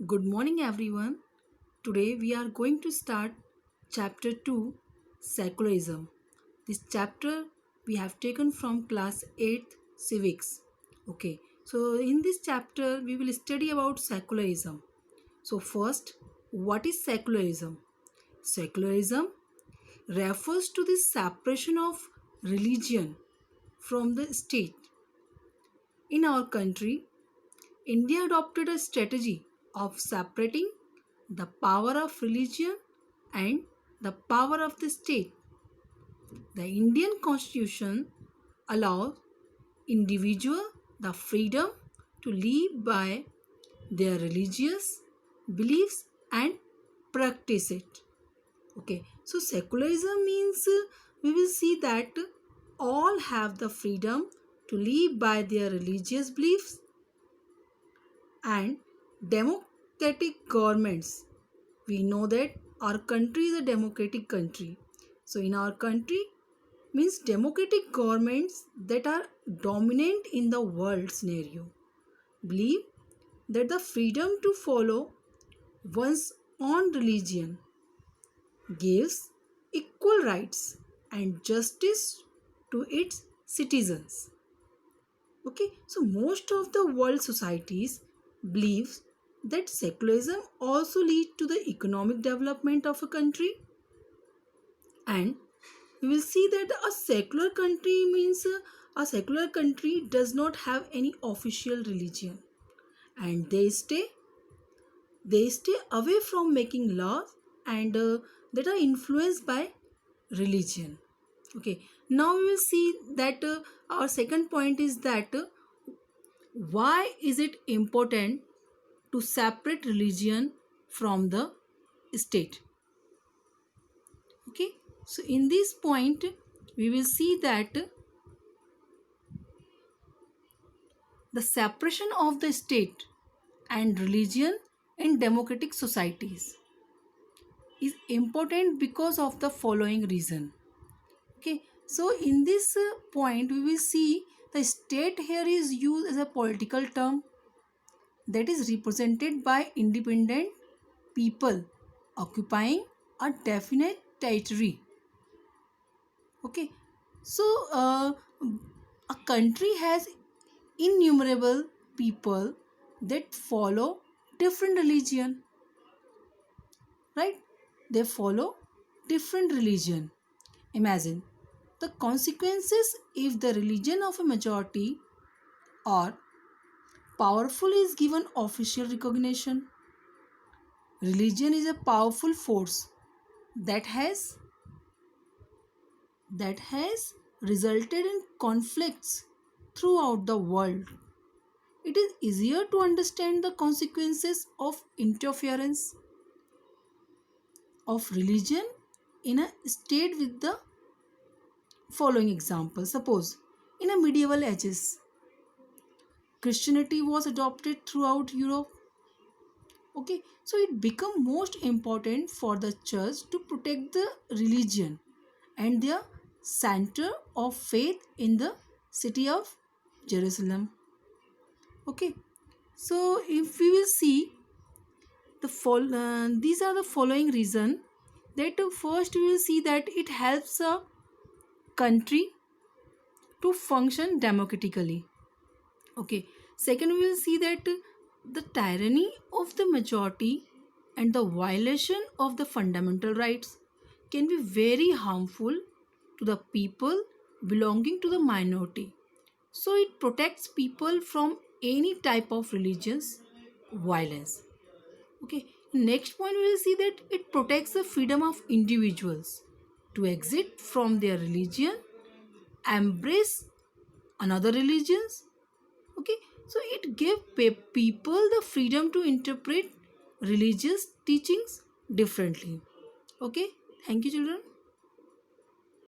Good morning, everyone. Today we are going to start chapter 2 Secularism. This chapter we have taken from class 8th Civics. Okay, so in this chapter we will study about secularism. So, first, what is secularism? Secularism refers to the separation of religion from the state. In our country, India adopted a strategy of separating the power of religion and the power of the state. The Indian Constitution allows individual the freedom to live by their religious beliefs and practice it. Okay, so secularism means we will see that all have the freedom to live by their religious beliefs and democratic governments. We know that our country is a democratic country. So in our country means democratic governments that are dominant in the world scenario believe that the freedom to follow one's own religion gives equal rights and justice to its citizens. Okay, so most of the world societies believes that secularism also leads to the economic development of a country, and we will see that a secular country means a secular country does not have any official religion, and they stay away from making laws and that are influenced by religion. Okay, now we will see that our second point is that why is it important to separate religion from the state? Okay, so in this point we will see that the separation of the state and religion in democratic societies is important because of the following reason. Okay, so in this point we will see the state here is used as a political term that is represented by independent people occupying a definite territory. Okay, so a country has innumerable people that follow different religion, right? They follow different religion. Imagine the consequences if the religion of a majority or powerful is given official recognition. Religion is a powerful force that has resulted in conflicts throughout the world. It is easier to understand the consequences of interference of religion in a state with the following example. Suppose in a medieval ages, Christianity was adopted throughout Europe. Okay, so it became most important for the church to protect the religion and their center of faith in the city of Jerusalem. Okay, so if we will see these are the following reason that first we will see that it helps a country to function democratically. Okay, second we will see that the tyranny of the majority and the violation of the fundamental rights can be very harmful to the people belonging to the minority. So it protects people from any type of religious violence. Okay, next point we will see that it protects the freedom of individuals to exit from their religion, embrace another religions. Okay, so it gives people the freedom to interpret religious teachings differently. Okay, thank you, children.